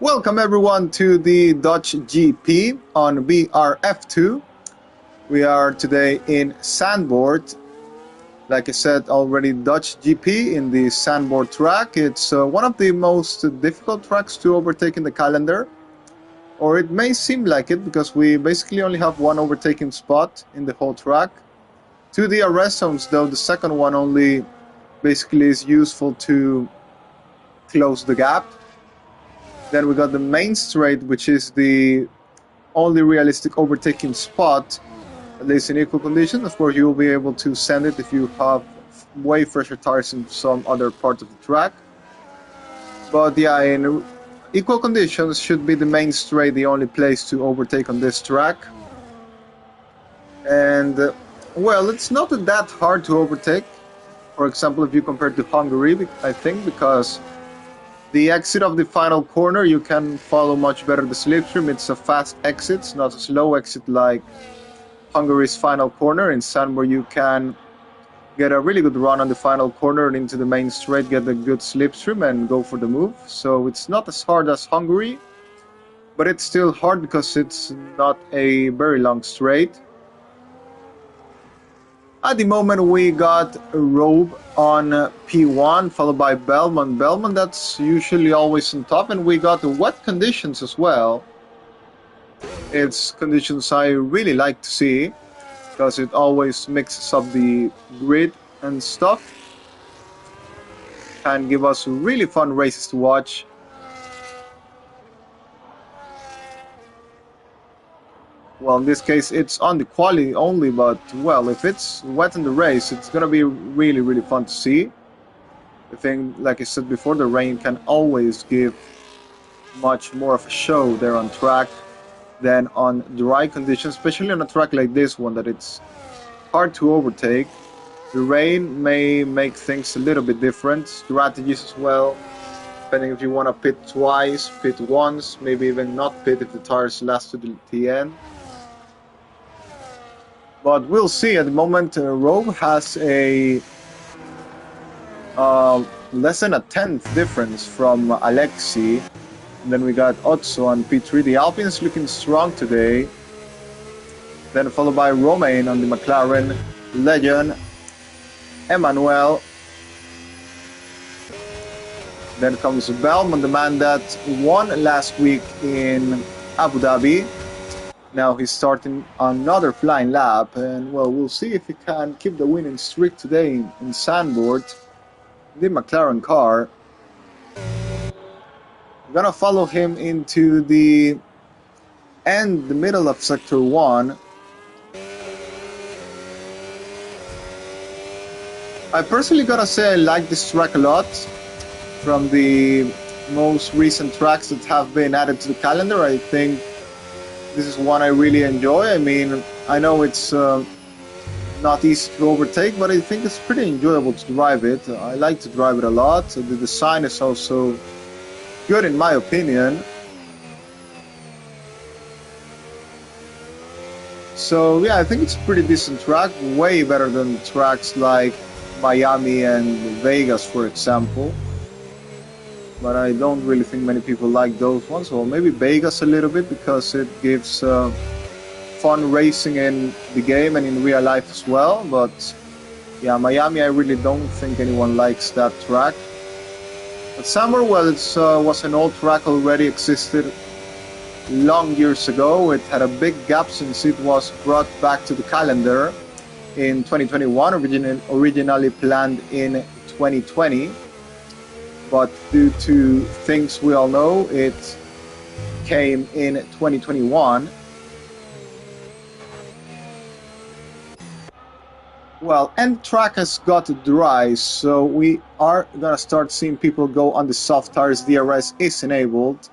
Welcome everyone to the Dutch GP on BRF2. We are today in Sandboard. Like I said already, Dutch GP in the Sandboard track. It's one of the most difficult tracks to overtake in the calendar. Or it may seem like it because we basically only have one overtaking spot in the whole track. Two DRS zones though, the second one only basically is useful to close the gap. Then we got the main straight, which is the only realistic overtaking spot, at least in equal conditions. Of course, you'll be able to send it if you have way fresher tires in some other part of the track. But yeah, in equal conditions should be the main straight the only place to overtake on this track. And well, it's not that hard to overtake. For example, if you compare to Hungary, I think, because the exit of the final corner, you can follow much better the slipstream. It's a fast exit, it's not a slow exit like Hungary's final corner. In Sandboard, you can get a really good run on the final corner and into the main straight, get a good slipstream and go for the move. So it's not as hard as Hungary, but it's still hard because it's not a very long straight. At the moment, we got Robe on P1, followed by Belmont. Belmont, that's usually always on top, and we got the wet conditions as well. It's conditions I really like to see, because it always mixes up the grid and stuff. Can give us really fun races to watch. Well, in this case, it's on the quali only, but, well, if it's wet in the race, it's going to be really, really fun to see. I think, like I said before, the rain can always give much more of a show there on track than on dry conditions, especially on a track like this one, that it's hard to overtake. The rain may make things a little bit different, strategies as well, depending if you want to pit twice, pit once, maybe even not pit if the tires last to the end. But we'll see. At the moment, Rogue has a less than a tenth difference from Alexi. And then we got Otso on P3. The Alpines looking strong today. Then followed by Romain on the McLaren, Legend, Emmanuel. Then comes Belmont, the man that won last week in Abu Dhabi. Now he's starting another flying lap, and well, we'll see if he can keep the winning streak today in Sandboard, the McLaren car. We're gonna follow him into the middle of Sector 1. I personally gotta say I like this track a lot. From the most recent tracks that have been added to the calendar, I think this is one I really enjoy. I mean, I know it's not easy to overtake, but I think it's pretty enjoyable to drive it. I like to drive it a lot. The design is also good in my opinion. So yeah, I think it's a pretty decent track, way better than tracks like Miami and Vegas, for example. But I don't really think many people like those ones. Well, maybe Vegas a little bit because it gives fun racing in the game and in real life as well. But yeah, Miami, I really don't think anyone likes that track. But Summer, well, it was an old track, already existed long years ago. It had a big gap since it was brought back to the calendar in 2021, originally planned in 2020. But due to things we all know, it came in 2021. Well, and track has got dry, so we are gonna start seeing people go on the soft tires. DRS is enabled,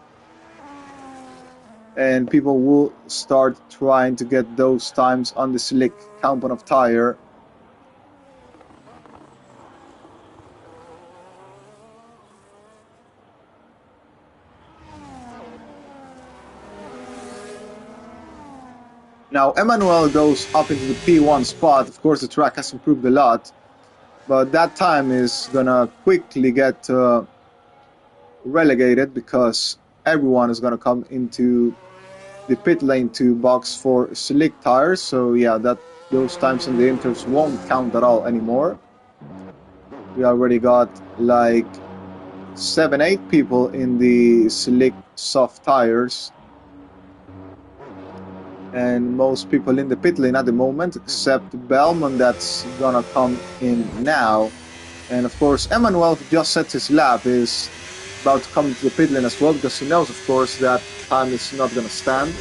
and people will start trying to get those times on the slick compound of tire. Now Emmanuel goes up into the P1 spot. Of course, the track has improved a lot, but that time is gonna quickly get relegated because everyone is going to come into the pit lane to box for slick tires. So yeah, those times in the inters won't count at all anymore. We already got like 7-8 people in the slick soft tires, and most people in the pit lane at the moment, except Bellman that's gonna come in now. And of course Emmanuel, who just set his lap, is about to come to the pit lane as well, because he knows of course that time is not gonna stand.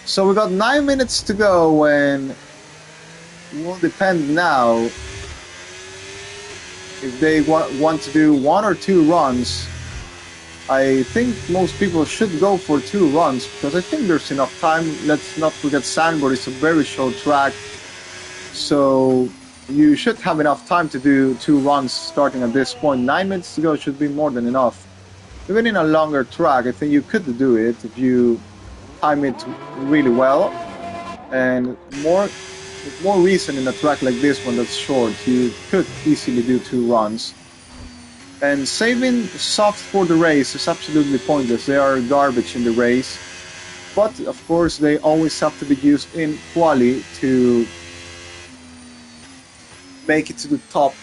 So we got 9 minutes to go, and it will depend now if they want to do 1 or 2 runs. I think most people should go for 2 runs, because I think there's enough time. Let's not forget Sandboard is a very short track, so you should have enough time to do 2 runs starting at this point. 9 minutes to go should be more than enough. Even in a longer track, I think you could do it if you time it really well. And with more reason in a track like this one that's short, you could easily do 2 runs. And saving soft for the race is absolutely pointless. They are garbage in the race. But of course they always have to be used in quali to make it to the top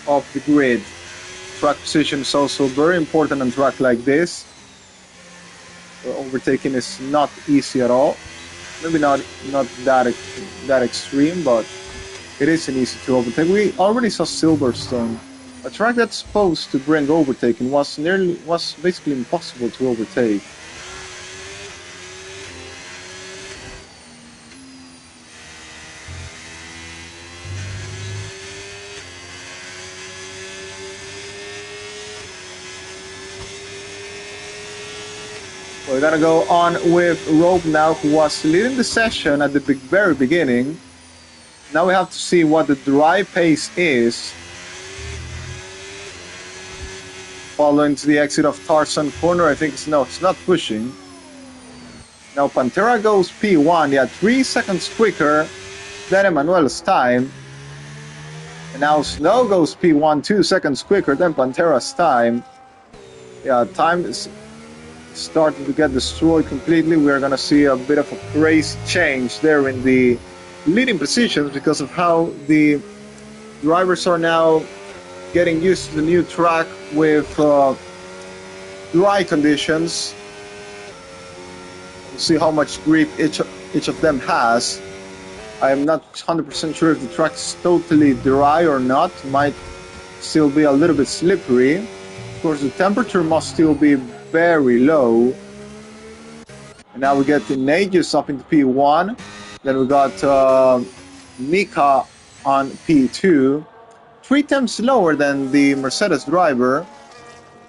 of the grid. Track position is also very important on a track like this. Overtaking is not easy at all. Maybe not that extreme, but it isn't easy to overtake. We already saw Silverstone, a track that's supposed to bring overtaking, was basically impossible to overtake. We're gonna go on with Robe now, who was leading the session at the very beginning. Now we have to see what the dry pace is following to the exit of Tarzan Corner. I think it's not pushing. Now Pantera goes P1, yeah, 3 seconds quicker than Emmanuel's time. And now Snow goes P1, 2 seconds quicker than Pantera's time. Yeah, time is starting to get destroyed completely. We're gonna see a bit of a crazy change there in the leading positions because of how the drivers are now getting used to the new track with dry conditions. We'll see how much grip each of them has. I am not 100% sure if the track is totally dry or not. Might still be a little bit slippery. Of course, the temperature must still be very low. And now we get the Nages up into P1. Then we got Mika on P2. 3 tenths lower than the Mercedes driver.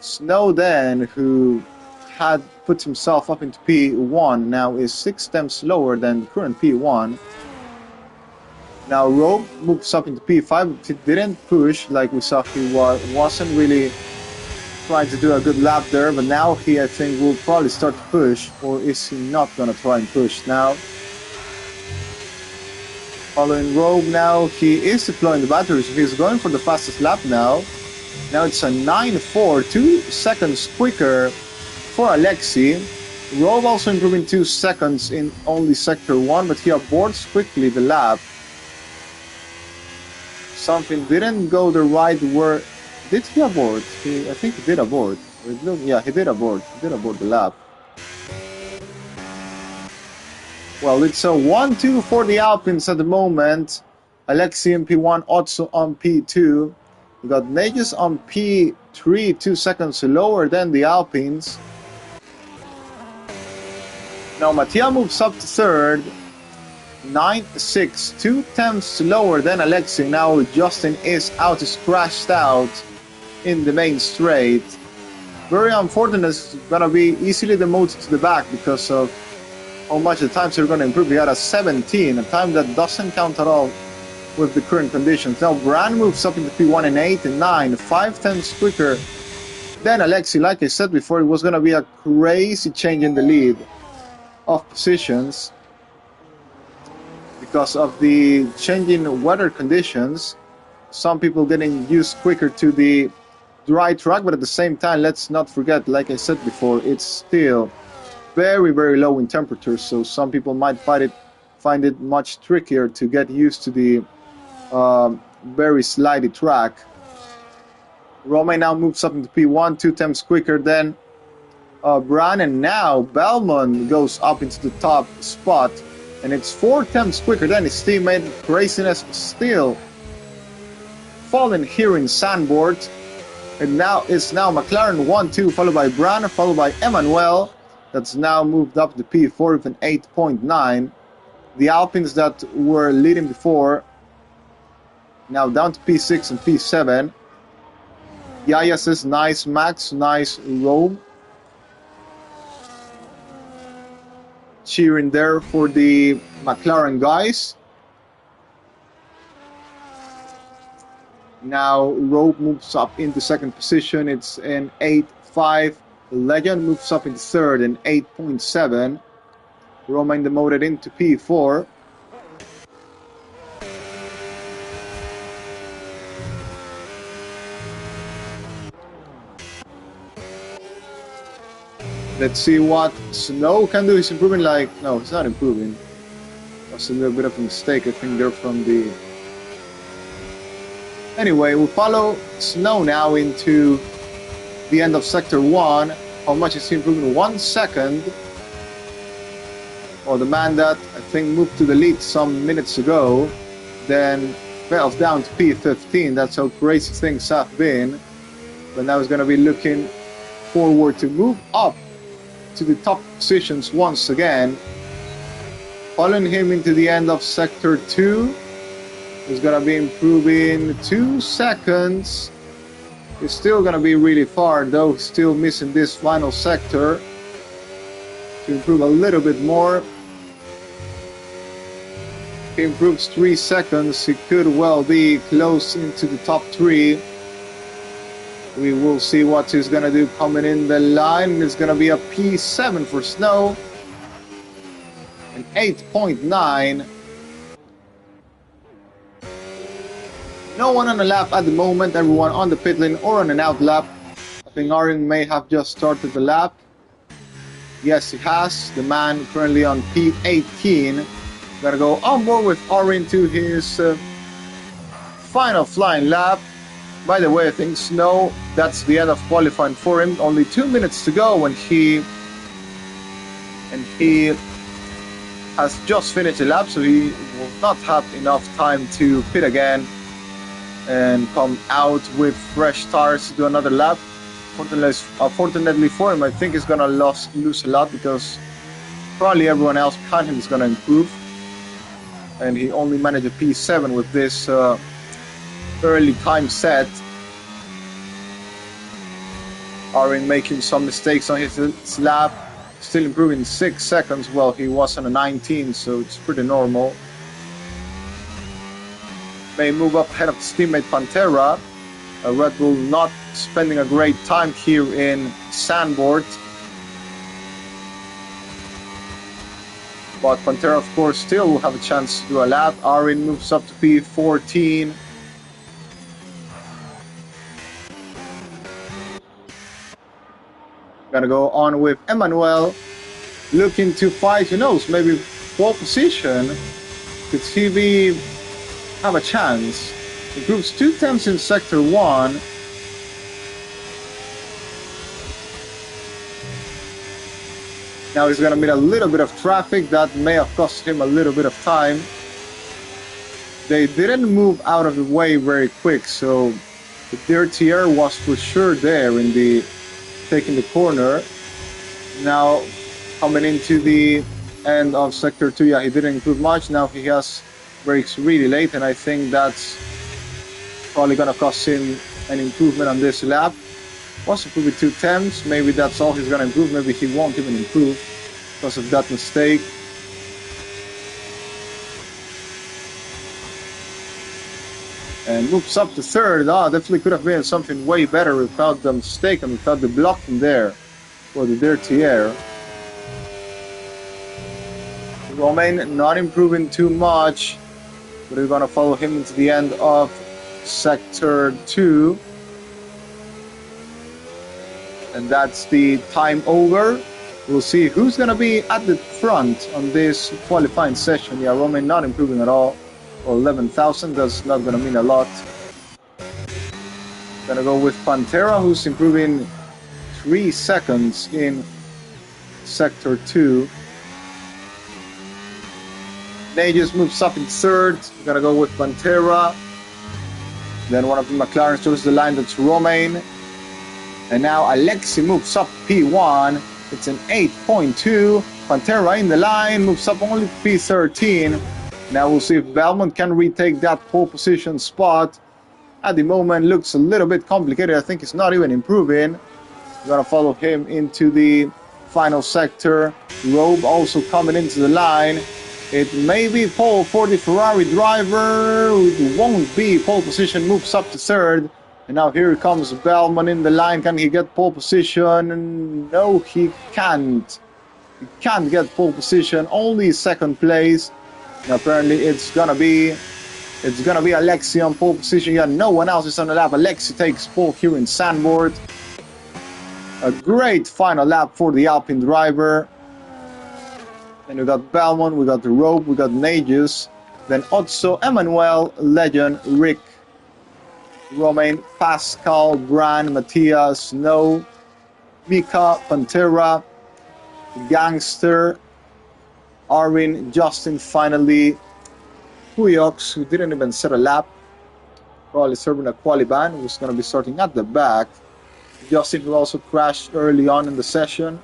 Snow then, who had put himself up into P1, now is 6 tenths lower than the current P1. Now Rogue moves up into P5. He didn't push like we saw. He wasn't really trying to do a good lap there, but now he, I think, will probably start to push. Or is he not gonna try and push now? Following Rogue now, he is deploying the batteries. He's going for the fastest lap now. Now it's a 9.4, 2 seconds quicker for Alexi. Rogue also improving 2 seconds in only sector 1, but he aborts quickly the lap. Something didn't go the right way. Did he abort? I think he did abort. Yeah, he did abort. He did abort the lap. Well, it's a 1-2 for the Alpines at the moment. Alexi on P1, Otso on P2. We got Nages on P3, 2 seconds lower than the Alpines. Now Mattia moves up to third. 9.6, 2 tenths lower than Alexi. Now Justin is crashed out in the main straight. Very unfortunate. It's gonna be easily demoted to the back because of how much the times are gonna improve. We had a 17, a time that doesn't count at all with the current conditions. Now Brand moves up into P1 and 8 and 9, 5 tenths quicker than Alexi. Like I said before, it was gonna be a crazy change in the lead of positions because of the changing weather conditions. Some people getting used quicker to the dry track, but at the same time, let's not forget, like I said before, it's still very, very low in temperature, so some people might find it much trickier to get used to the very slidey track. Romain now moves up into P1, 2 times quicker than Bran, and now Belmont goes up into the top spot, and it's 4 times quicker than his teammate. Craziness still falling here in Sandboard. And now it's McLaren 1-2, followed by Bran, followed by Emmanuel. That's now moved up to P4 with an 8.9. The Alpines that were leading before, now down to P6 and P7. Yaya says, nice Max, nice Rome. Cheering there for the McLaren guys. Now Rope moves up into second position. It's an 8.5. Legend moves up into third in 8.7. Romain demoted into P4. Let's see what Snow can do. He's improving no, he's not improving. That's a little bit of a mistake, I think, there from the... Anyway, we'll follow Snow now into the end of Sector 1. How much is he improving? 1 second. Or the man that I think moved to the lead some minutes ago, then fell down to P15. That's how crazy things have been. But now he's going to be looking forward to move up to the top positions once again. Following him into the end of Sector 2. He's going to be improving 2 seconds. He's still going to be really far, though he's still missing this final sector to improve a little bit more. He improves 3 seconds. He could well be close into the top 3. We will see what he's going to do coming in the line. It's going to be a P7 for Snow. An 8.9. No one on the lap at the moment. Everyone on the pit lane or on an out lap. I think Arin may have just started the lap. Yes, he has. The man currently on P18. Gonna go on board with Arin to his final flying lap. By the way, I think Snow, that's the end of qualifying for him. Only 2 minutes to go when he has just finished the lap, so he will not have enough time to pit again and come out with fresh tires to do another lap. Fortunately for him, I think he's gonna lose a lot because probably everyone else behind him is gonna improve. And he only managed a P7 with this early time set. Arin making some mistakes on his lap, still improving 6 seconds while he was on a 19, so it's pretty normal. May move up ahead of his teammate Pantera. Red Bull not spending a great time here in Sandboard. But Pantera, of course, still will have a chance to do a lap. Arin moves up to P14. Gonna go on with Emmanuel. Looking to fight, who knows, maybe pole position. Could he have a chance? Improves 2 tenths in Sector 1. Now he's going to meet a little bit of traffic. That may have cost him a little bit of time. They didn't move out of the way very quick, so the dirty air was for sure there in the taking the corner. Now coming into the end of Sector 2, yeah, he didn't improve much. Now he has brakes really late, and I think that's probably gonna cost him an improvement on this lap. Was improving 2 tenths. Maybe that's all he's gonna improve. Maybe he won't even improve because of that mistake. And moves up to third. Definitely could have been something way better without the mistake and without the blocking there for the dirty air. Romain not improving too much, but we're gonna follow him into the end of Sector 2. And that's the time over. We'll see who's going to be at the front on this qualifying session. Yeah, Romain not improving at all. Well, 11,000, that's not going to mean a lot. Going to go with Pantera, who's improving 3 seconds in Sector 2. Nages moves up in third. We're going to go with Pantera. Then one of the McLarens chooses the line, that's Romain. And now Alexi moves up P1. It's an 8.2. Pantera in the line, moves up only P13. Now we'll see if Belmont can retake that pole position spot. At the moment, looks a little bit complicated. I think he's not even improving. We're going to follow him into the final sector. Robe also coming into the line. It may be pole for the Ferrari driver. It won't be. Pole position moves up to third. And now here comes Bellman in the line. Can he get pole position? No, he can't. He can't get pole position. Only second place. And apparently it's gonna be Alexi on pole position. Yeah, no one else is on the lap. Alexi takes pole here in Sandboard. A great final lap for the Alpine driver. Then we got Belmont, we got the Rope, we got Nages, then Otso, Emmanuel, Legend, Rick, Romain, Pascal, Bran, Matthias, Snow, Mika, Pantera, Gangster, Arvin, Justin, finally, Puyox, who didn't even set a lap, probably serving a quali ban, who's going to be starting at the back. Justin, who also crashed early on in the session.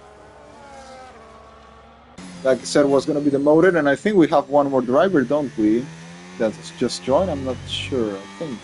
Like I said, was going to be demoted, and I think we have one more driver, don't we? That's just joined? I'm not sure. I think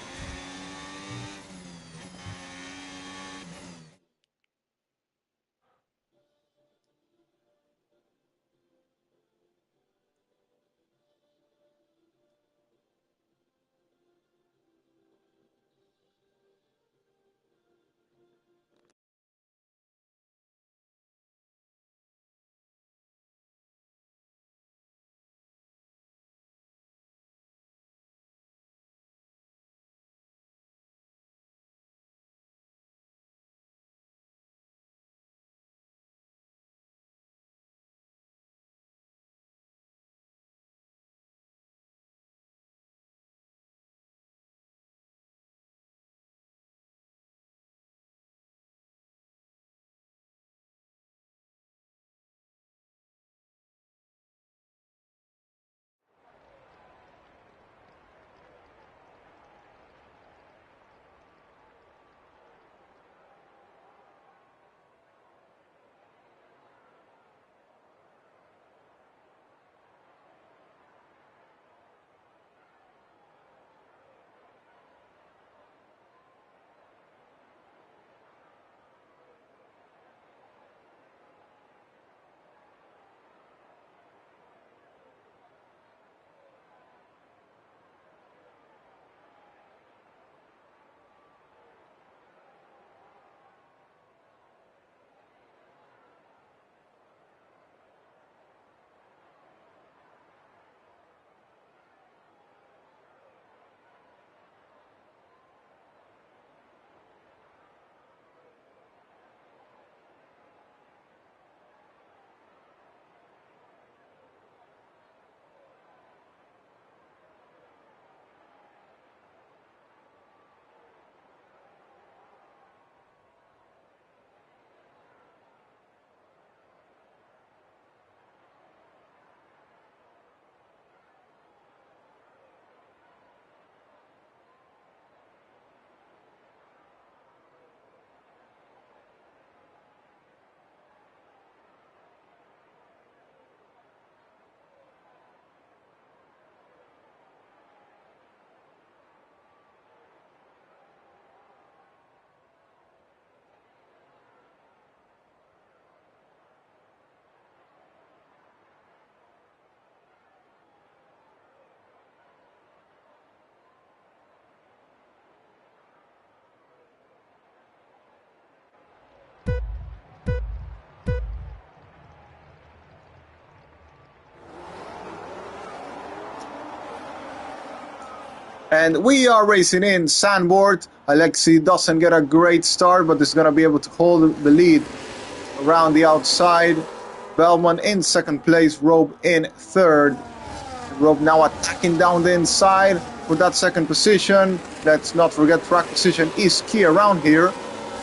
And we are racing in Sandboard. Alexi doesn't get a great start, but is going to be able to hold the lead around the outside. Bellman in second place, Robe in third. Robe now attacking down the inside for that second position. Let's not forget track position is key around here.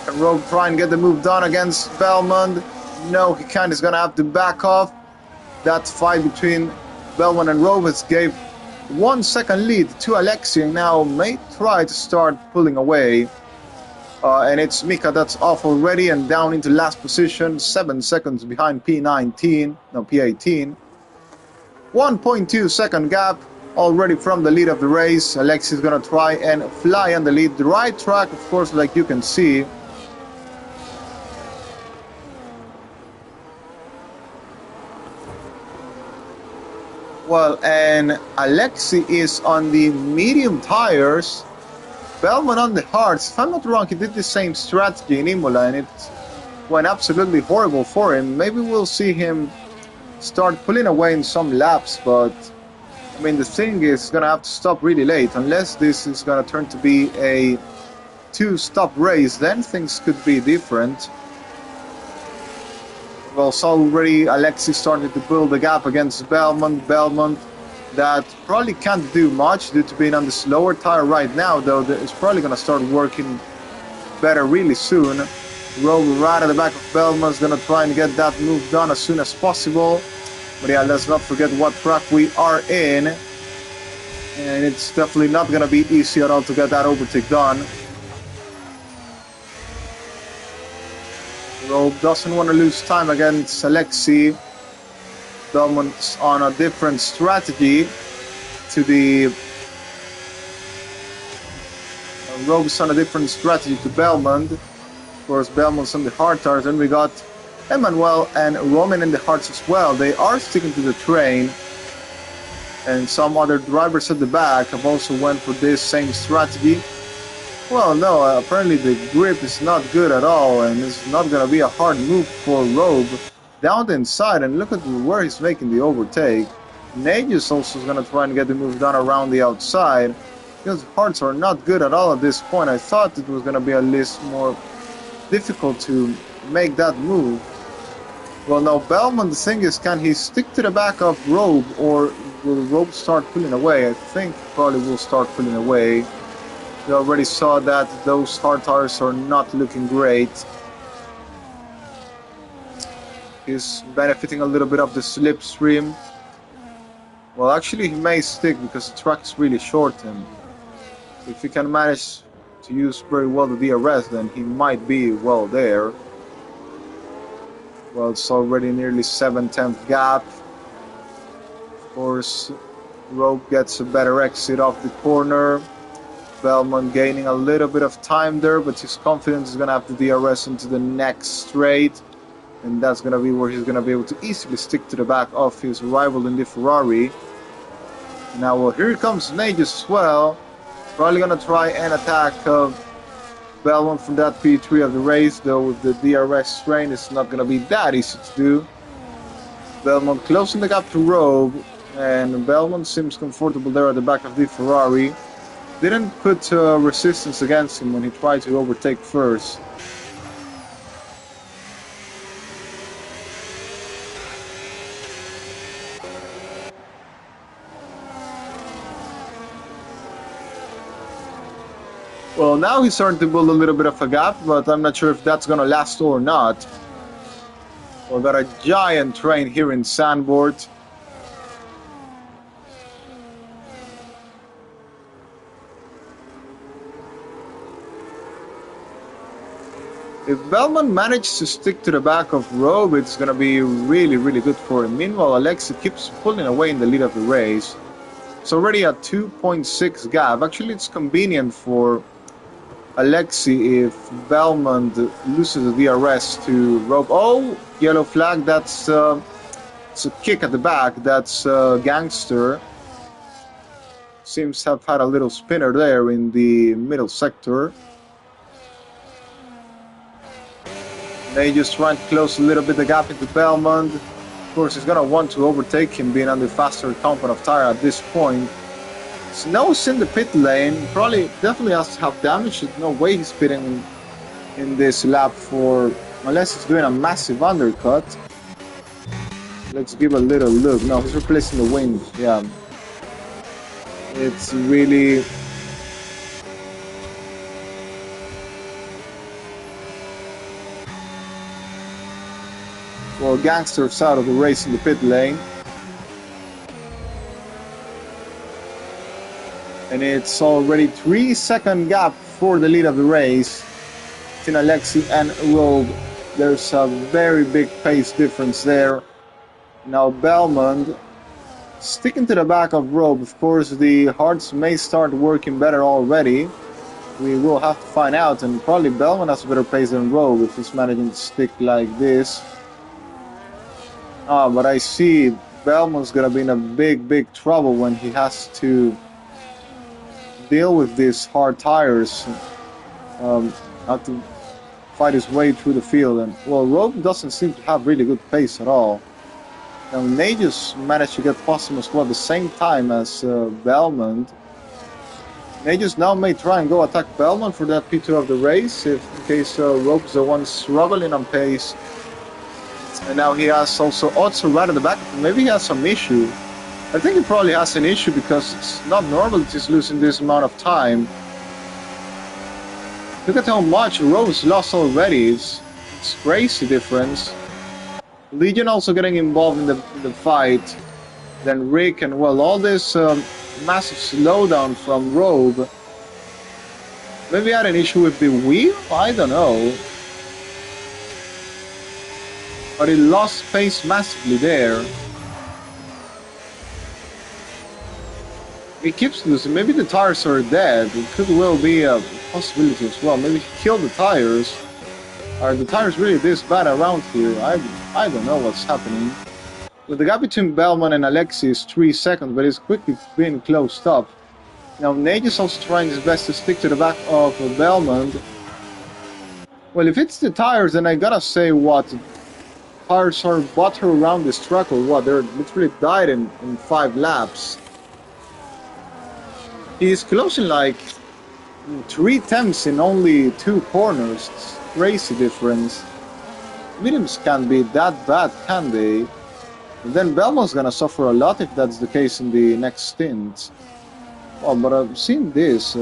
And Robe trying to get the move done against Bellman. No, he can't. He's going to have to back off. That fight between Bellman and Robe has gave 1 second lead to Alexi, and now may try to start pulling away. And it's Mika that's off already and down into last position, 7 seconds behind P18. 1.2 second gap already from the lead of the race. Alexi is going to try and fly on the lead. The right track, of course, like you can see. Well, and Alexi is on the medium tires. Bellman on the hards. If I'm not wrong, he did the same strategy in Imola and it went absolutely horrible for him. Maybe we'll see him start pulling away in some laps, but I mean, the thing is going to have to stop really late. Unless this is going to turn to be a 2-stop race, then things could be different. Well, so already Alexi started to build the gap against Bellman. Bellman that probably can't do much due to being on the slower tire right now, though it's probably going to start working better really soon. Robe right at the back of Bellman is going to try and get that move done as soon as possible. But yeah, let's not forget what track we are in. And it's definitely not going to be easy at all to get that overtake done. Robe doesn't want to lose time against Alexi. Bellman's on a different strategy to the... Robe's on a different strategy to Bellman. Of course, Bellman's on the hard tires. And we got Emmanuel and Roman in the hards as well. They are sticking to the train. And some other drivers at the back have also went for this same strategy. Well, no, apparently the grip is not good at all, and it's not going to be a hard move for Robe. Down the inside, and look at where he's making the overtake. Nagius also is going to try and get the move done around the outside. Because hards are not good at all at this point. I thought it was going to be at least more difficult to make that move. Well, now Bellman, the thing is, can he stick to the back of Robe, or will Robe start pulling away? I think probably will start pulling away. We already saw that those hard tires are not looking great. He's benefiting a little bit of the slipstream. Well, actually he may stick because the track is really short, and if he can manage to use very well the DRS, then he might be well there. Well, it's already nearly 7/10 gap. Of course, Robe gets a better exit off the corner. Bellman gaining a little bit of time there, but his confidence is going to have the DRS into the next straight. And that's going to be where he's going to be able to easily stick to the back of his rival in the Ferrari. Now, well, here comes Nagius as well. Probably going to try and attack Bellman from that P3 of the race, though with the DRS strain it's not going to be that easy to do. Bellman closing the gap to Robe, and Bellman seems comfortable there at the back of the Ferrari. Didn't put resistance against him when he tried to overtake first. Well, now he's starting to build a little bit of a gap, but I'm not sure if that's going to last or not. We've got a giant train here in Sandboard. If Bellman manages to stick to the back of Robe, it's going to be really, really good for him. Meanwhile, Alexi keeps pulling away in the lead of the race. It's already a 2.6 gap. Actually, it's convenient for Alexi if Bellman loses the DRS to Robe. Oh, yellow flag. That's it's a kick at the back. That's Gangster. Seems to have had a little spinner there in the middle sector. They just trying to close a little bit the gap into Bellman. Of course, he's going to want to overtake him being on the faster compound of tire at this point. Snow's in the pit lane. Probably definitely has to have damage. There's no way he's pitting in this lap for, unless he's doing a massive undercut. Let's give a little look. No, he's replacing the wing. Yeah. It's really... Well, Gangster's out of the race in the pit lane. And it's already 3-second gap for the lead of the race between Alexi and Rogue. There's a very big pace difference there. Now Belmont sticking to the back of Rogue. Of course, the hearts may start working better already. We will have to find out, and probably Belmont has a better pace than Rogue if he's managing to stick like this. But I see Belmont's gonna be in a big trouble when he has to deal with these hard tires. Have to fight his way through the field, and well, Rogue doesn't seem to have really good pace at all. Now Nagus managed to get Possum as well at the same time as Belmont. Nagus now may try and go attack Belmont for that P2 of the race, if in case Rogue is the one struggling on pace. And now he has also Otso right at the back. Maybe he has some issue. I think he probably has an issue because it's not normal that he's losing this amount of time. Look at how much Rogue's lost already. It's crazy difference. Legion also getting involved in the fight. Then Rick, and well, all this massive slowdown from Rogue. Maybe he had an issue with the wheel? I don't know. But he lost pace massively there. He keeps losing. Maybe the tires are dead. It could well be a possibility as well. Maybe he killed the tires. Are the tires really this bad around here? I don't know what's happening. Well, the gap between Belmont and Alexi is 3 seconds, but it's quickly being closed up. Now Nate is also trying his best to stick to the back of Belmont. Well, if it's the tires, then I gotta say what? Tires are butter around this track or what? They're literally died in 5 laps. He's closing like 3 attempts in only 2 corners. It's crazy difference. Mediums can't be that bad, can they? And then Belmont's gonna suffer a lot if that's the case in the next stint. Oh, but I've seen this.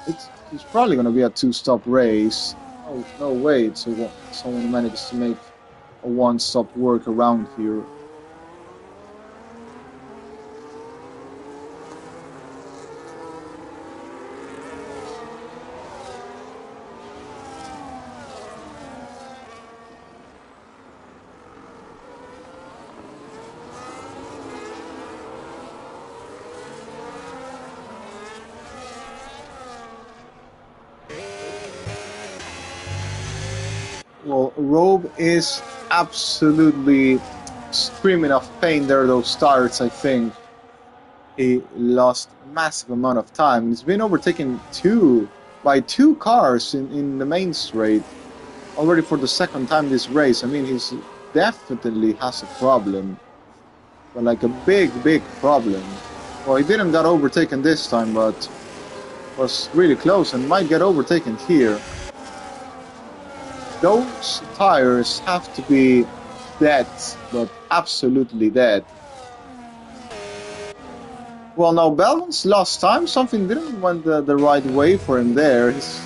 It's probably gonna be a 2-stop race. Oh, no way. So someone manages to make a 1-stop work around here. Well, Rogue is absolutely screaming of pain there, those starts, I think. He lost a massive amount of time. He's been overtaken by two cars in the main straight already for the second time this race. I mean, he's definitely has a problem. But like a big problem. Well, he didn't get overtaken this time, but was really close and might get overtaken here. Those tires have to be dead, but absolutely dead. Well, now Belmont's lost time. Something didn't went the right way for him there. He's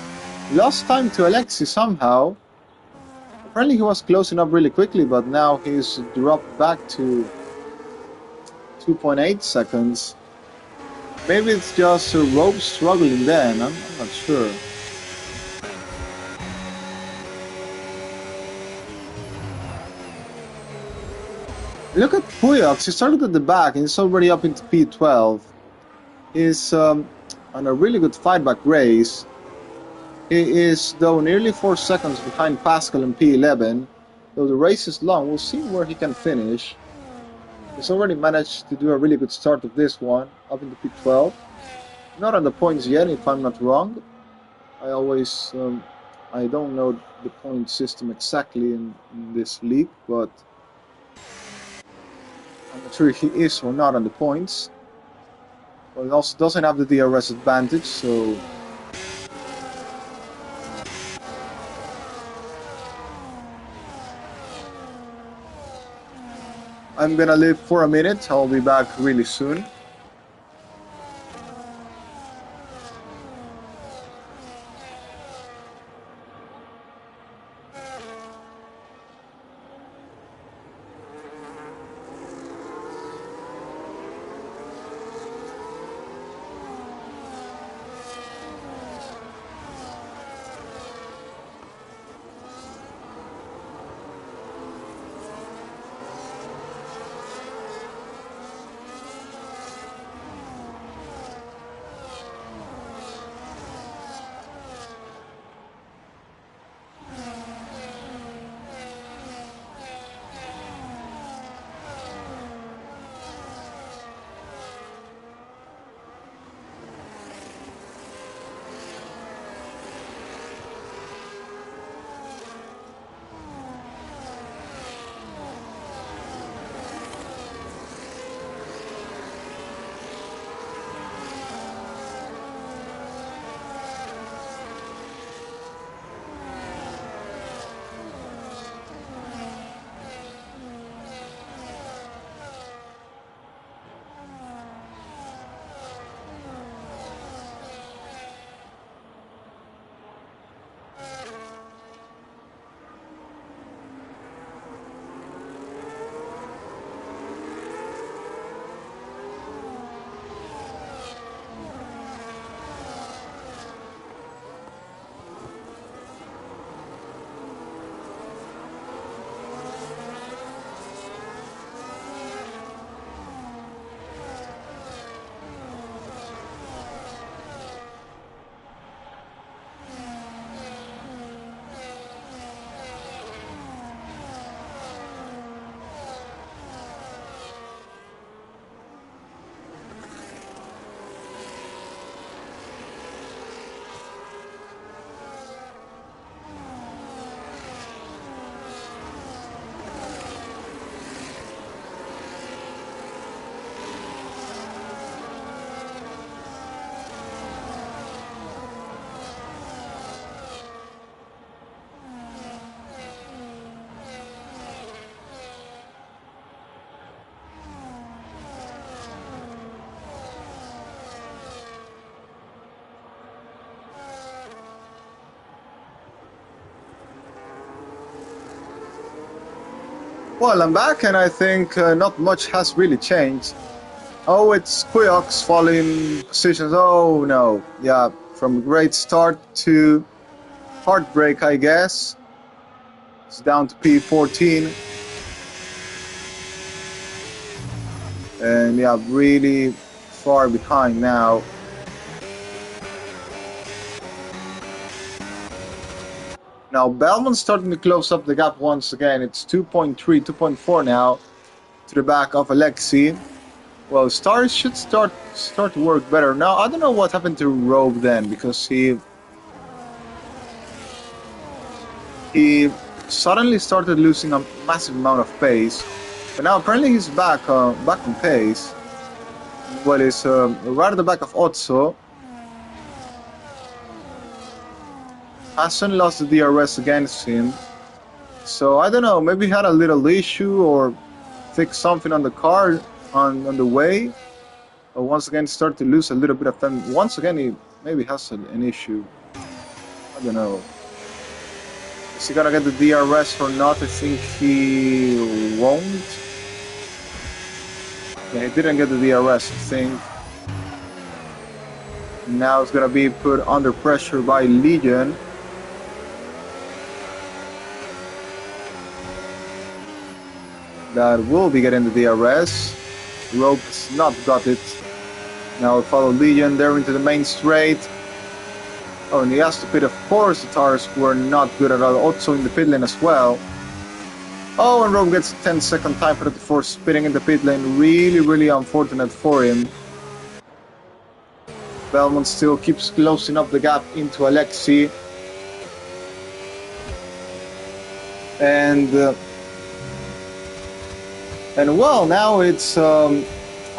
lost time to Alexi somehow. Apparently he was closing up really quickly, but now he's dropped back to 2.8 seconds. Maybe it's just a rope struggling then, I'm not sure. Look at Puyox, he started at the back and he's already up into P12. He's on a really good fight back race. He is, though, nearly 4 seconds behind Pascal in P11. Though the race is long, we'll see where he can finish. He's already managed to do a really good start of this one, up into P12. Not on the points yet, if I'm not wrong. I always, I don't know the point system exactly in this league, but I'm not sure if he is or not on the points. Well, it also doesn't have the DRS advantage, so I'm gonna leave for a minute. I'll be back really soon. Well, I'm back, and I think not much has really changed. Oh, it's Quiox falling positions. Oh no, yeah, from great start to heartbreak, I guess. It's down to P14, and yeah, really far behind now. Now Belmont's starting to close up the gap once again. It's 2.3, 2.4 now to the back of Alexi. Well, Stars should start to work better. Now, I don't know what happened to Robe then, because he suddenly started losing a massive amount of pace. But now apparently he's back on pace. Well, he's right at the back of Otso. Hasn't lost the DRS against him. So I don't know, maybe he had a little issue or fixed something on the car on the way. But once again start to lose a little bit of time. Once again he maybe has an issue. I don't know. Is he gonna get the DRS or not? I think he won't. Yeah, he didn't get the DRS, I think. Now it's gonna be put under pressure by Legion. That will be getting the DRS. Rogue's not got it. Now we follow Legion there into the main straight. Oh, and he has to pit, of course. The tires were not good at all. Also in the pit lane as well. Oh, and Rogue gets a 10-second time penalty for spitting in the pit lane. Really unfortunate for him. Belmont still keeps closing up the gap into Alexi. And well, now it's on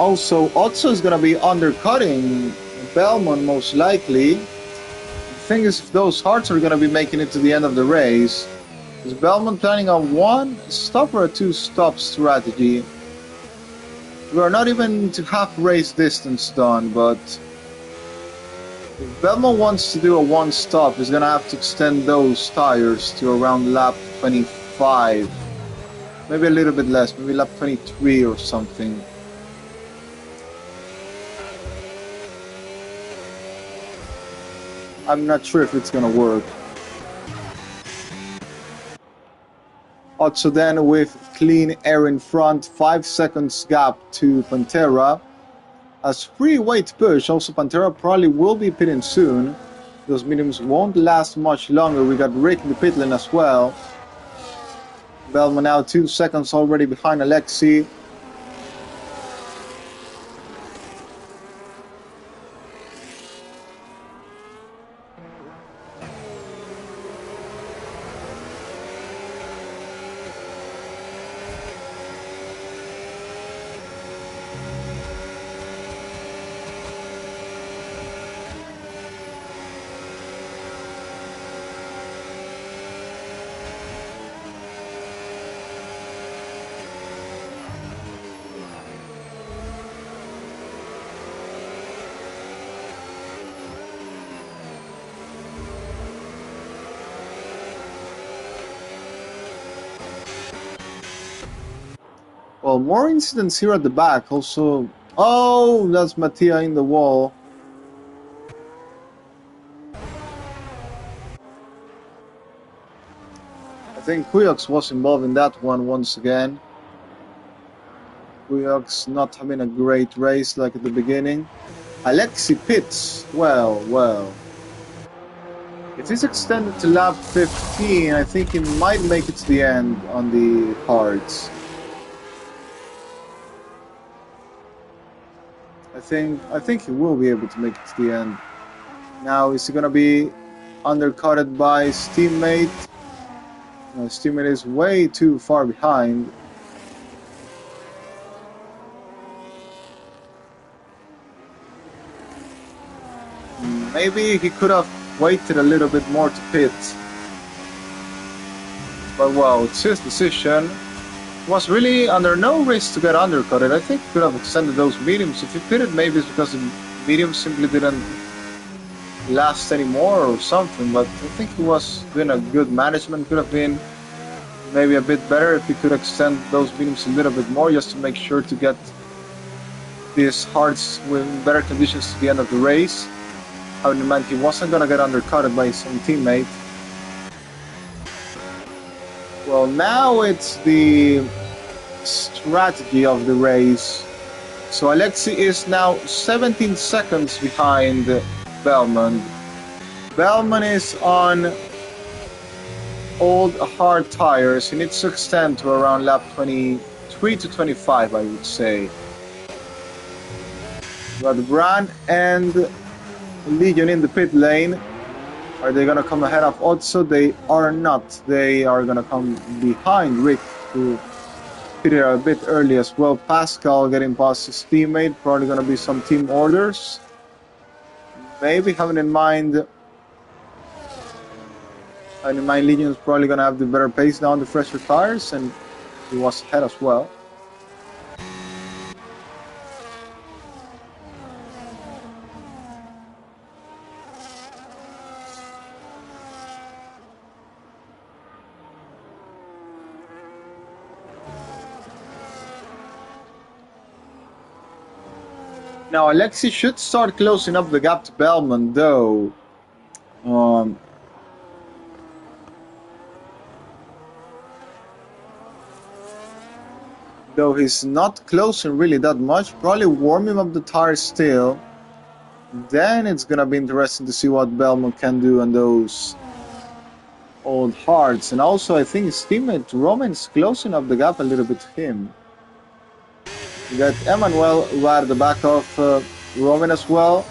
Also, Otso is going to be undercutting Belmont most likely. The thing is, if those hearts are going to be making it to the end of the race, is Belmont planning a one stop or a two stop strategy? We are not even to half race distance done, but if Belmont wants to do a one stop, he's going to have to extend those tires to around lap 25. Maybe a little bit less, maybe lap 23 or something. I'm not sure if it's gonna work. Also then with clean air in front, 5 seconds gap to Pantera. As free weight push, also Pantera probably will be pitting soon. Those mediums won't last much longer. We got Rick in the pit lane as well. Belmont now 2 seconds already behind Alexi. Well, more incidents here at the back. Also, oh, that's Mattia in the wall. I think Kuyox was involved in that one once again. Kuyox not having a great race like at the beginning. Alexi pits. Well. If he's extended to lap 15, I think he might make it to the end on the cards. I think he will be able to make it to the end. Now, is he going to be undercutted by his teammate? No, his teammate is way too far behind. Maybe he could have waited a little bit more to pit. But well, it's his decision. Was really under no risk to get undercutted. I think he could have extended those mediums. If he pitted, maybe it's because the mediums simply didn't last anymore or something. But I think he was doing a good management. Could have been maybe a bit better if he could extend those mediums a little bit more, just to make sure to get these hards with better conditions to the end of the race. Having in mind he wasn't gonna get undercutted by his own teammate. Well, now it's the strategy of the race. So Alexi is now 17 seconds behind Belmont. Belmont is on old hard tires. He needs to extend to around lap 23 to 25, I would say. Got Brand and Legion in the pit lane. Are they going to come ahead of Otso? They are not. They are going to come behind Rick, who pitted a bit early as well. Pascal getting past his teammate. Probably going to be some team orders. Maybe having in mind Legion is probably going to have the better pace now on the fresher tires, and he was ahead as well. Now Alexi should start closing up the gap to Belmont, though. Though he's not closing really that much, probably warming up the tires still. Then it's gonna be interesting to see what Belmont can do on those old hards. And also I think his teammate Roman's closing up the gap a little bit to him. We got Emmanuel right at the back of Roman as well.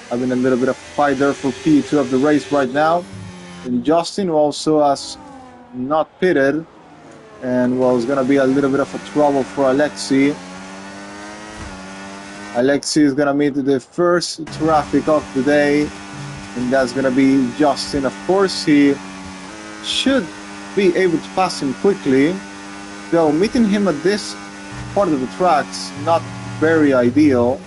Having a little bit of fight there for P2 of the race right now. And Justin, who also has not pitted. And well, it's going to be a little bit of a trouble for Alexi. Alexi is gonna meet the first traffic of the day, and that's gonna be Justin. Of course, he should be able to pass him quickly, though meeting him at this part of the track's not very ideal.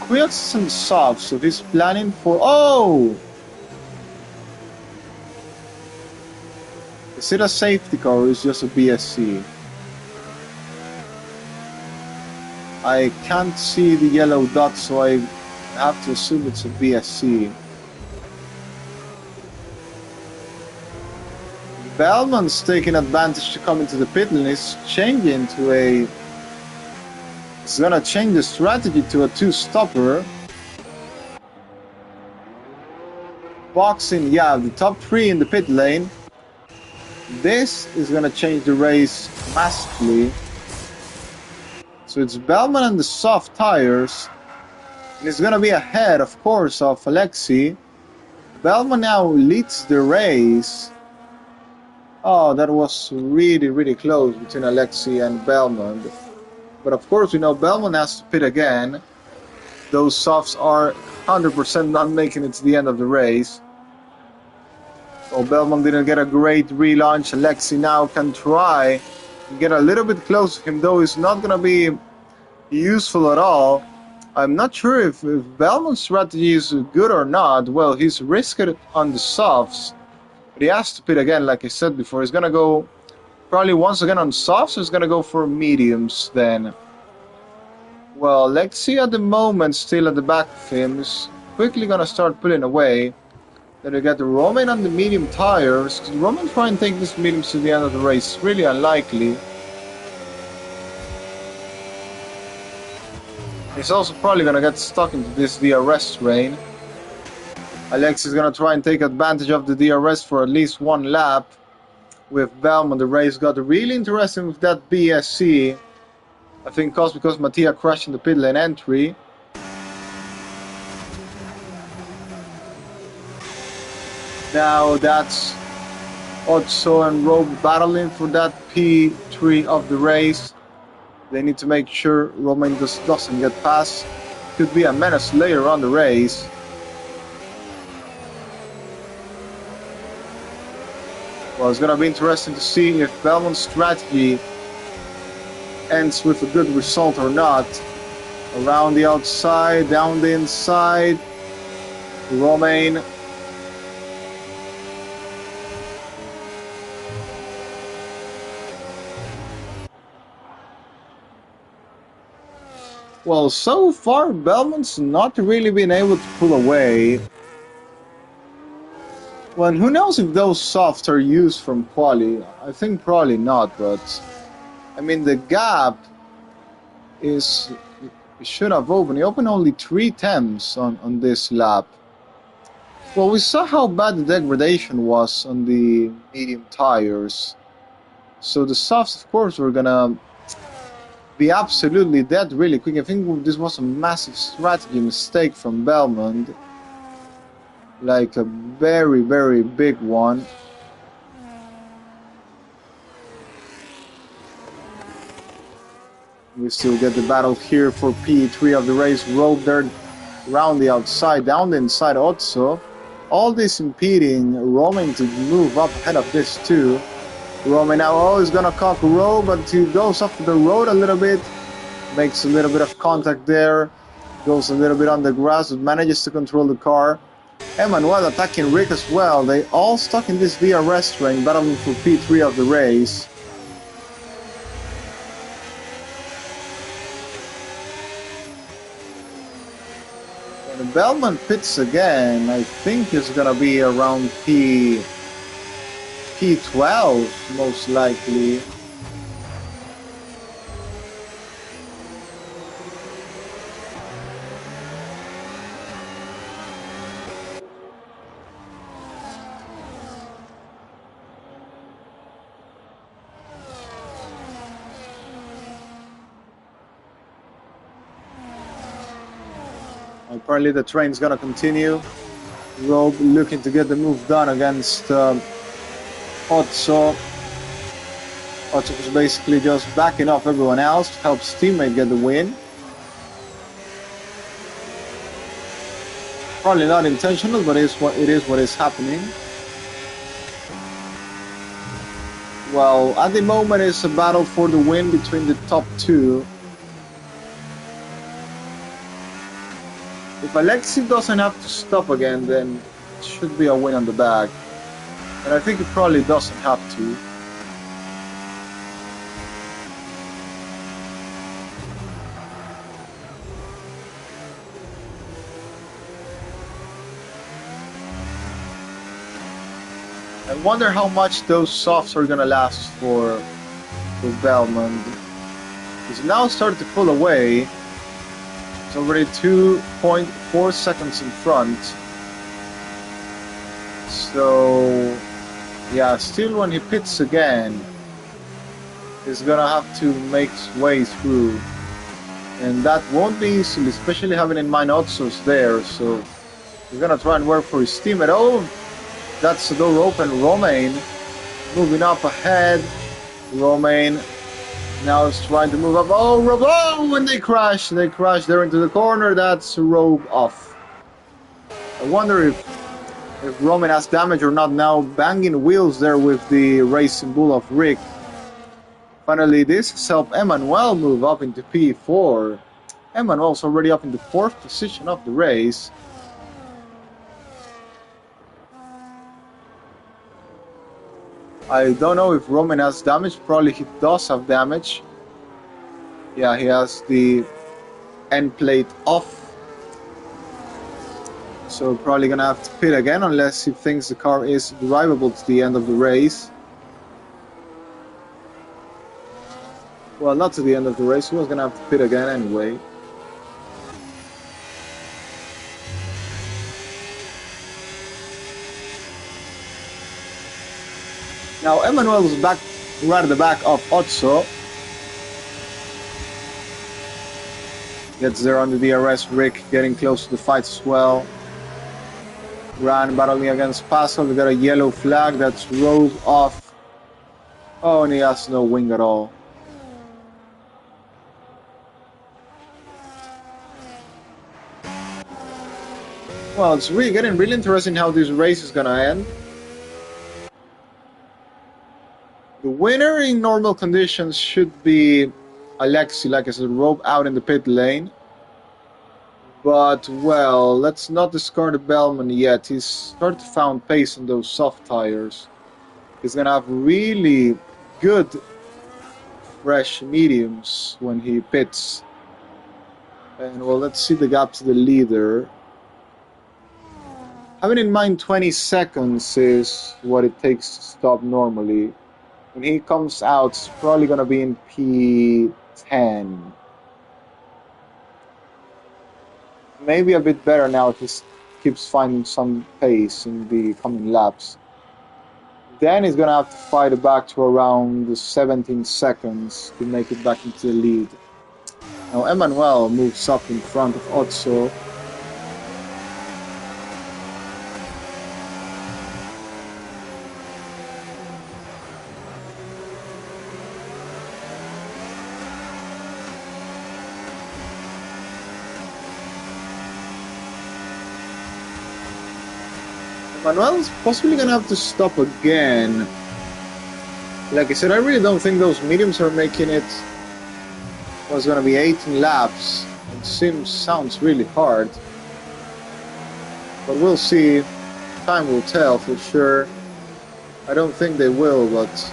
Quick's some soft, so he's planning for... Oh! Is it a safety car or is it just a BSC? I can't see the yellow dot, so I have to assume it's a BSC. Bellman's taking advantage to come into the pit lane. He's changing to a... He's gonna change the strategy to a two-stopper. Boxing, yeah, the top three in the pit lane. This is gonna change the race massively. So it's Bellman and the soft tires. And it's gonna be ahead, of course, of Alexi. Bellman now leads the race. Oh, that was really, really close between Alexi and Bellman. But of course, we know Bellman has to pit again. Those softs are 100% not making it to the end of the race. So Bellman didn't get a great relaunch. Alexi now can try and get a little bit close to him, though it's not going to be useful at all. I'm not sure if Bellman's strategy is good or not. Well, he's risked it on the softs, but he has to pit again, like I said before. He's going to go probably once again on softs, he's going to go for mediums then. Well, Alexi at the moment still at the back of him is quickly going to start pulling away. Then we get the Romain on the medium tires. Could Romain try and take this mediums to the end of the race? Really unlikely. He's also probably going to get stuck into this DRS train. Alex is going to try and take advantage of the DRS for at least one lap. With Bellman, the race got really interesting with that BSC. I think caused because Mattia crashed in the pit lane entry. Now that's Otso and Robe battling for that P3 of the race. They need to make sure Romain doesn't get past. Could be a menace later on the race. Well, it's gonna be interesting to see if Bellman's strategy ends with a good result or not. Around the outside, down the inside. Romain. Well, so far Bellman's not really been able to pull away. Well, who knows if those softs are used from quali? I think probably not, but I mean the gap is, it should have opened. He opened only 3 temps on this lap. Well, we saw how bad the degradation was on the medium tires. So the softs, of course, were gonna be absolutely dead really quick. I think this was a massive strategy mistake from Bellman. Like a very, very big one. We still get the battle here for P3 of the race. Rope there around the outside, down the inside also. All this impeding Romain to move up ahead of this too. Romain now, oh, he's gonna cock row, but he goes off the road a little bit. Makes a little bit of contact there. Goes a little bit on the grass, but manages to control the car. Emmanuel attacking Rick as well. They all stuck in this DRS train, battling for P3 of the race. When Bellman pits again, I think it's gonna be around P12 most likely. Apparently the train's gonna continue. Robe looking to get the move done against Otso. Otto was basically just backing off everyone else to help his teammate get the win. Probably not intentional, but it is what is happening. Well, at the moment it's a battle for the win between the top two. If Alexi doesn't have to stop again, then it should be a win on the back. And I think he probably doesn't have to. I wonder how much those softs are gonna last for Belmont. He's now started to pull away. It's already 2.4 seconds in front. So yeah, still when he pits again, he's gonna have to make his way through. And that won't be easy, especially having in mind Otso's there. So he's gonna try and work for his teammate. Oh, that's the door open. Romain moving up ahead. Romain now is trying to move up. Oh, Robo! And they crash there into the corner. That's Robe off. I wonder if Romain has damage or not now. Banging wheels there with the Racing Bull of Rick. Finally, this has helped Emmanuel move up into P4. Emmanuel's already up in the 4th position of the race. I don't know if Romain has damage. Probably he does have damage. Yeah, he has the end plate off. So probably gonna have to pit again unless he thinks the car is drivable to the end of the race. Well, not to the end of the race. He was gonna have to pit again anyway. Now Emmanuel is back right at the back of Otso. Gets there on the DRS. Rick getting close to the fight as well. Gran battling against Paso. We got a yellow flag. That's Rogue off. Oh, and he has no wing at all. Well, it's really getting really interesting how this race is gonna end. The winner in normal conditions should be Alexi, like I said, Robe out in the pit lane. But, well, let's not discard Bellman yet. He's started to found pace on those soft tires. He's going to have really good fresh mediums when he pits. And, well, let's see the gap to the leader. Having in mind 20 seconds is what it takes to stop normally. When he comes out, it's probably going to be in P10. Maybe a bit better now if he keeps finding some pace in the coming laps. Then he's going to have to fight it back to around the 17 seconds to make it back into the lead. Now Emmanuel moves up in front of Otso. Manuel's possibly gonna have to stop again. Like I said, I really don't think those mediums are making it. Was gonna be 18 laps. It sounds really hard, but we'll see. Time will tell for sure. I don't think they will, but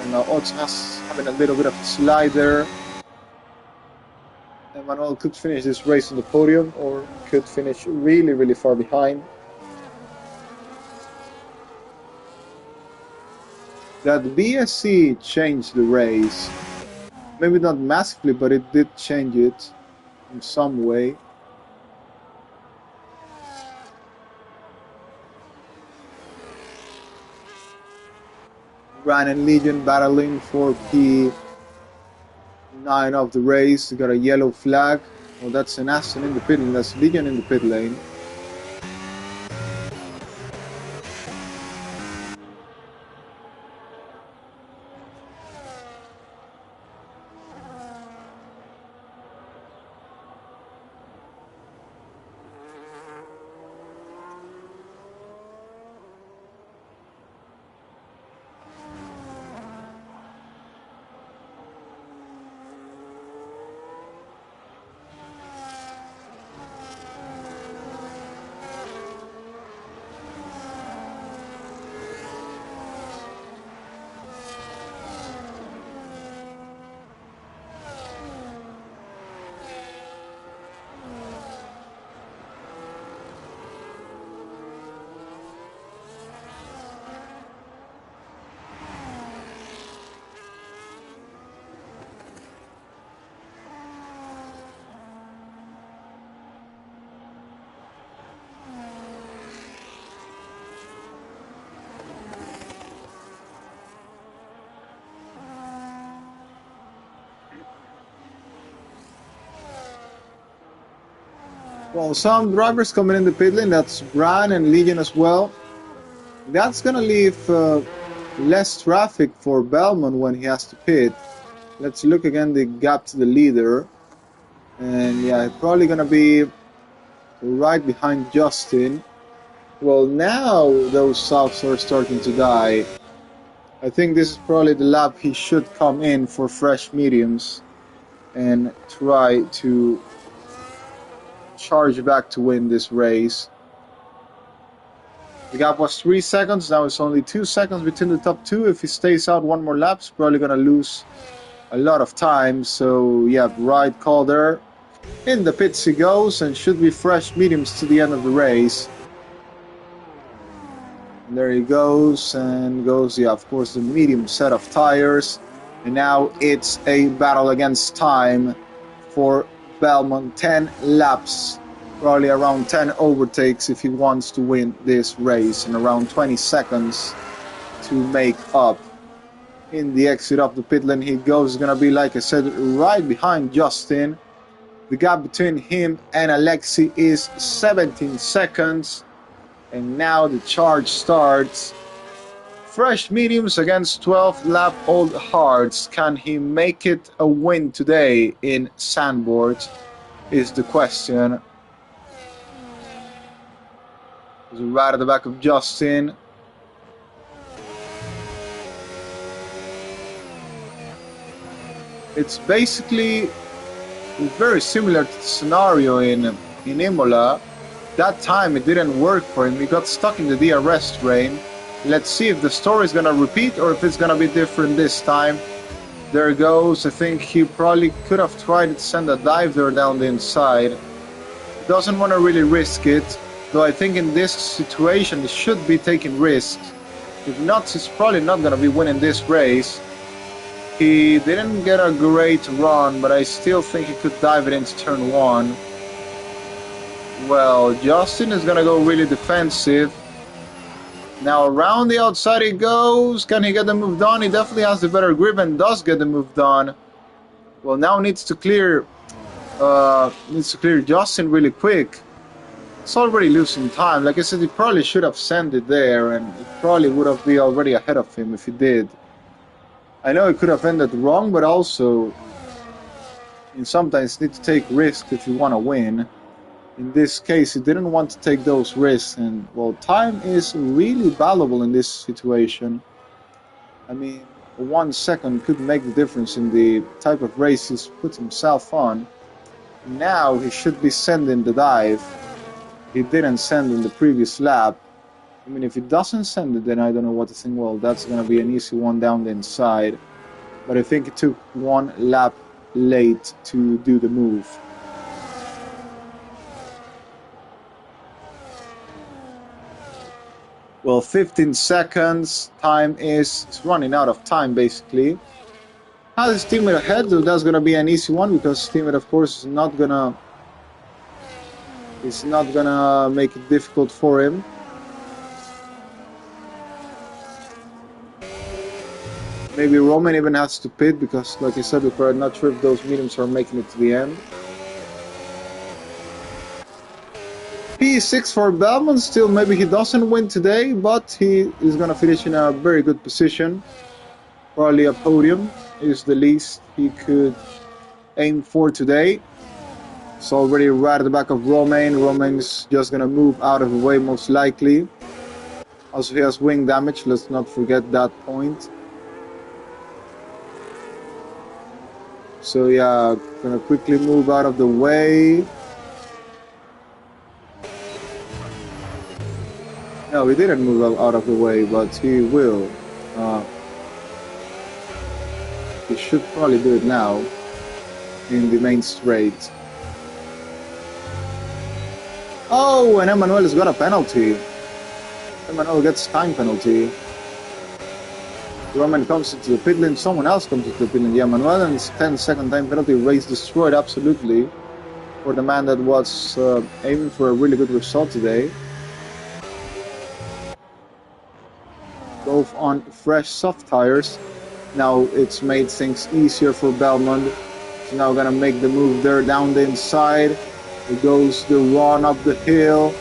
and now Otto has having a little bit of a slide there. Emmanuel could finish this race on the podium or could finish really, really far behind. That BSC changed the race. Maybe not massively, but it did change it in some way. Gran and Legion battling for P9 of the race. We got a yellow flag. Oh, that's an Aston in the pit lane. That's Legion in the pit lane. Well, some drivers coming in the pit lane, that's Bran and Legion as well. That's gonna leave less traffic for Belmont when he has to pit. Let's look again the gap to the leader. And yeah, probably gonna be right behind Justin. Well, now those softs are starting to die. I think this is probably the lap he should come in for fresh mediums and try to charge back to win this race. The gap was 3 seconds, now it's only 2 seconds between the top two. If he stays out one more lap, he's probably gonna lose a lot of time. So yeah, right call there. In the pits he goes, and should be fresh mediums to the end of the race. And there he goes, and goes, yeah, of course, the medium set of tires. And now it's a battle against time for Belmont. 10 laps, probably around 10 overtakes if he wants to win this race, and around 20 seconds to make up. In the exit of the pit lane he goes, is gonna be, like I said, right behind Justin. The gap between him and Alexi is 17 seconds. And now the charge starts. Fresh mediums against 12 lap old hards. Can he make it a win today in Sandboard is the question. He's right at the back of Justin. It's basically very similar to the scenario in Imola. That time it didn't work for him. He got stuck in the DRS train. Let's see if the story is gonna repeat or if it's gonna be different this time. There it goes. I think he probably could have tried to send a dive there down the inside. Doesn't want to really risk it, though I think in this situation he should be taking risks. If not, he's probably not gonna be winning this race. He didn't get a great run, but I still think he could dive it into turn 1. Well, Justin is gonna go really defensive. Now around the outside he goes. Can he get the move done? He definitely has the better grip and does get the move done. Well, now needs to clear Justin really quick. It's already losing time. Like I said, he probably should have sent it there, and it probably would have been already ahead of him if he did. I know it could have ended wrong, but also you sometimes need to take risks if you want to win. In this case, he didn't want to take those risks, and well, time is really valuable in this situation. I mean, 1 second could make the difference in the type of race he's put himself on. Now he should be sending the dive. He didn't send in the previous lap. I mean, if he doesn't send it, then I don't know what to think. Well, that's going to be an easy one down the inside. But I think it took 1 lap late to do the move. Well, 15 seconds. Time is running out of time, basically. Has his teammate ahead, so that's going to be an easy one, because his teammate, of course, is not going to make it difficult for him. Maybe Roman even has to pit because, like I said before, I'm not sure if those mediums are making it to the end. P6 for Belmont. Still, maybe he doesn't win today, but he is going to finish in a very good position. Probably a podium is the least he could aim for today. It's already right at the back of Romain. Romain's just going to move out of the way most likely. Also, he has wing damage. Let's not forget that point. So yeah, gonna quickly move out of the way. No, he didn't move out of the way, but he will. He should probably do it now in the main straight. Oh, and Emmanuel has got a penalty. Emmanuel gets time penalty. Roman comes into the pit lane, someone else comes into the pit lane. Yeah, Manuel, and his 10-second time penalty, race destroyed absolutely for the man that was aiming for a really good result today. Both on fresh soft tires. Now it's made things easier for Belmont. He's now gonna make the move there down the inside. He goes the run up the hill.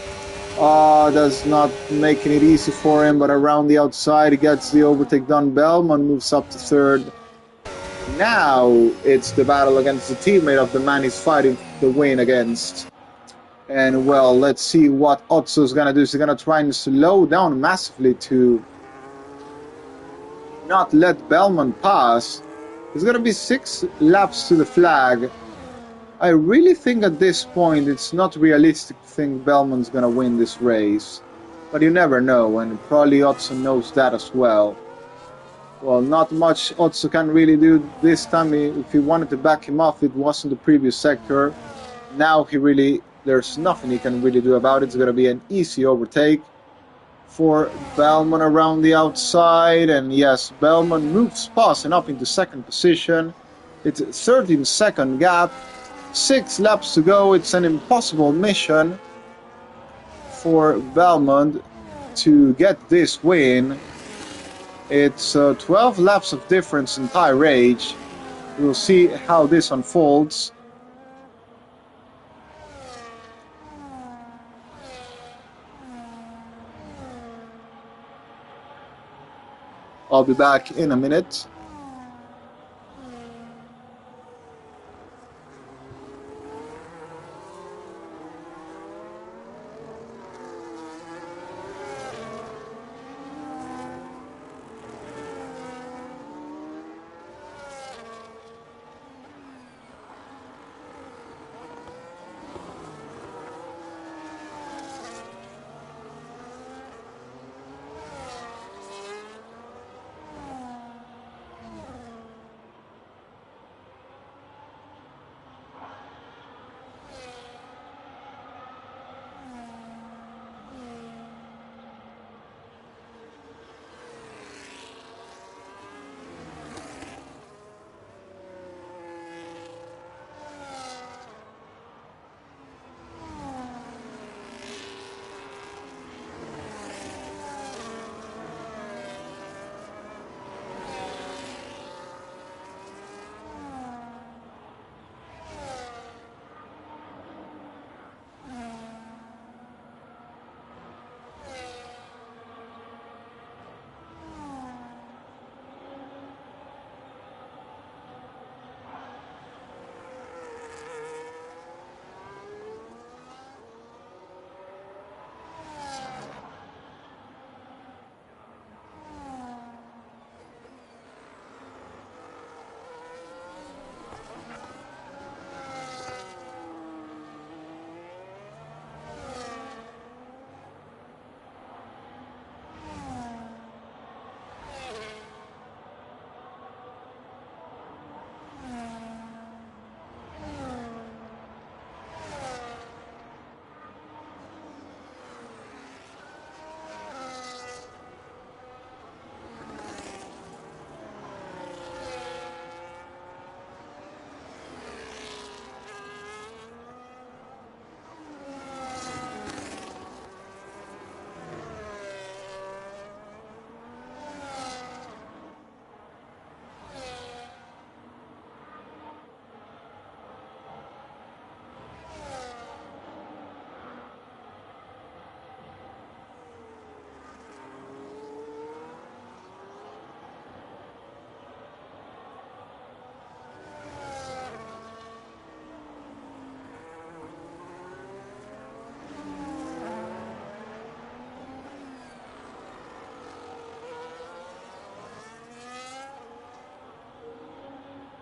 That's not making it easy for him, but around the outside he gets the overtake done. Bellman moves up to third. Now it's the battle against the teammate of the man he's fighting the win against. And well, let's see what Otso's gonna do. He's gonna try and slow down massively to not let Bellman pass. It's gonna be 6 laps to the flag. I really think at this point it's not realistic to think Bellman's gonna win this race. But you never know, and probably Otso knows that as well. Well, not much Otso can really do this time. If he wanted to back him off, it wasn't the previous sector. Now there's nothing he can really do about it. It's gonna be an easy overtake for Bellman around the outside, and yes, Bellman moves past and up into second position. It's a 13-second gap, 6 laps to go. It's an impossible mission for Bellman to get this win. It's 12 laps of difference in tire rage. We'll see how this unfolds. I'll be back in a minute.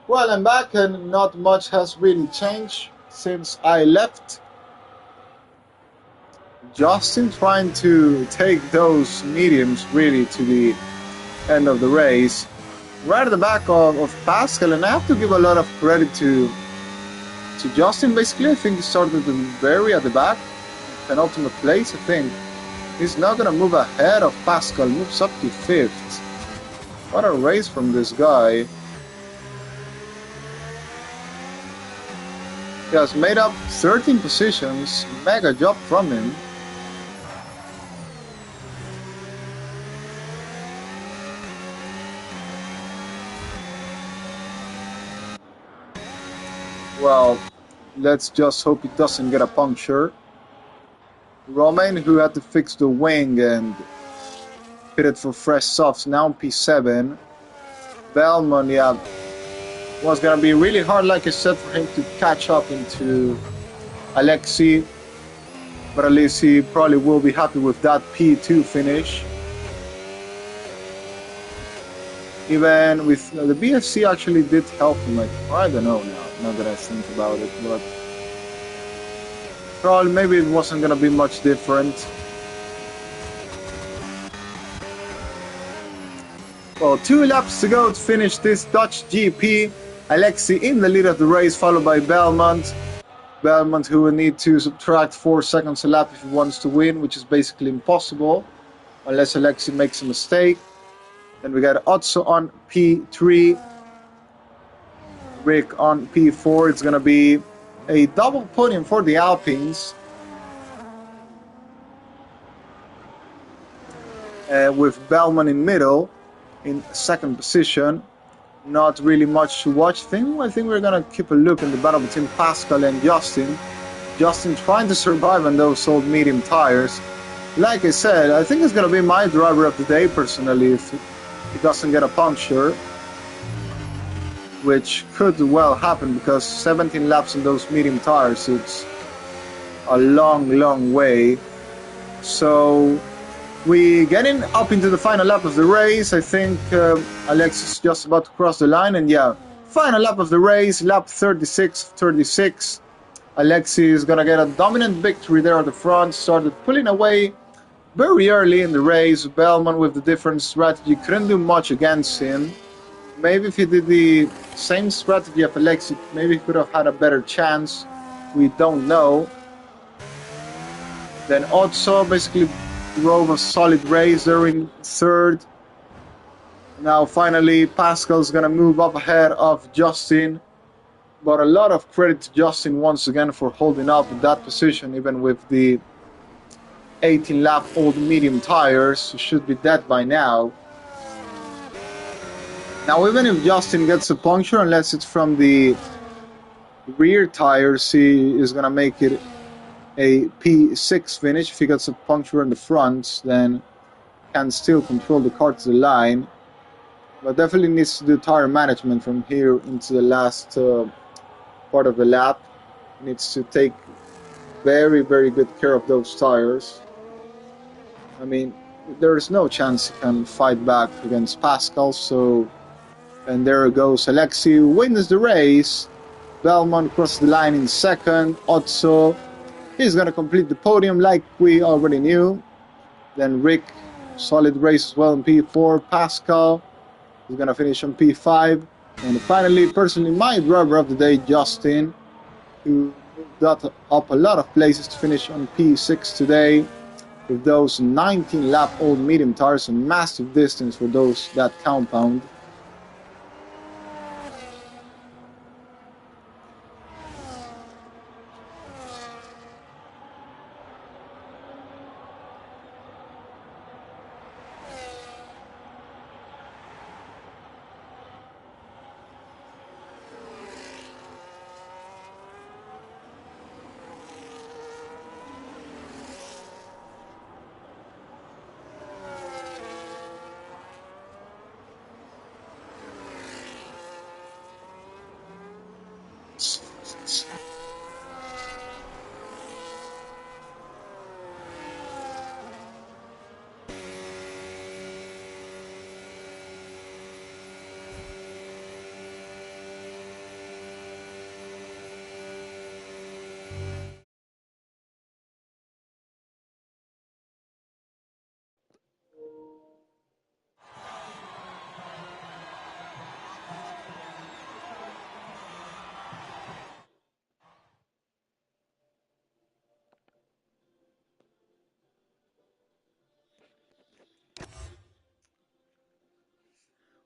Well, I'm back and not much has really changed since I left. Justin trying to take those mediums really to the end of the race. Right at the back of Pascal, and I have to give a lot of credit to Justin. Basically, I think he started very at the back, penultimate place. I think he's now gonna move ahead of Pascal, moves up to 5th. What a race from this guy. He has made up 13 positions, mega job from him. Well, Let's just hope it doesn't get a puncture. Romain, who had to fix the wing and fit it for fresh softs, now on P7. Belmont, yeah, was gonna be really hard, like I said, for him to catch up into Alexei, but at least he probably will be happy with that P2 finish. Even with the BFC actually did help him, like, I don't know now that I think about it, but probably maybe it wasn't gonna be much different. Well, 2 laps to go to finish this Dutch GP. Alexei in the lead of the race, followed by Belmont. Belmont, who will need to subtract 4 seconds a lap if he wants to win, which is basically impossible, unless Alexei makes a mistake. Then we got Otso on P3, Rick on P4. It's going to be a double podium for the Alpines, with Belmont in middle, in second position. Not really much to watch. I think we're going to keep a look in the battle between Pascal and Justin. Justin trying to survive on those old medium tires. Like I said, I think it's going to be my driver of the day personally if he doesn't get a puncture, which could well happen because 17 laps on those medium tires, it's a long way. So we getting up into the final lap of the race. I think Alex is just about to cross the line, and yeah, final lap of the race, lap 36. Alexei is gonna get a dominant victory there at the front. Started pulling away very early in the race. Belmont with the different strategy couldn't do much against him. Maybe if he did the same strategy of Alexei, maybe he could have had a better chance. We don't know. Then Otso basically drove a solid race there in third. Now finally Pascal's gonna move up ahead of Justin, but a lot of credit to Justin once again for holding up in that position, even with the 18 lap old medium tires. Should be dead by now. Now even if Justin gets a puncture, unless it's from the rear tires, he is gonna make it a P6 finish. If he gets a puncture in the front, then can still control the car to the line, but definitely needs to do tire management from here into the last part of the lap. Needs to take very good care of those tires. I mean, there is no chance he can fight back against Pascal. So, and there goes Alexei, wins the race. Belmont crosses the line in second. Otso, he's going to complete the podium like we already knew. Then Rick, solid race as well in P4. Pascal is going to finish on P5. And finally, personally, my driver of the day, Justin, who got up a lot of places to finish on P6 today with those 19 lap old medium tires, a massive distance for that compound.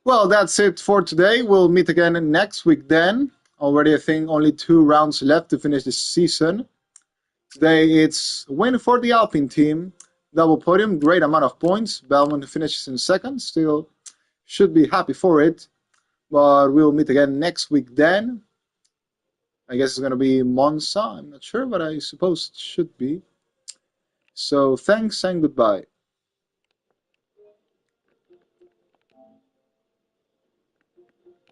Well, that's it for today. We'll meet again next week then. Already, I think, only 2 rounds left to finish this season. Today, it's win for the Alpine team. Double podium, great amount of points. Belmont finishes in second. Still should be happy for it. But we'll meet again next week then. I guess it's going to be Monza. I'm not sure, but I suppose it should be. So thanks and goodbye.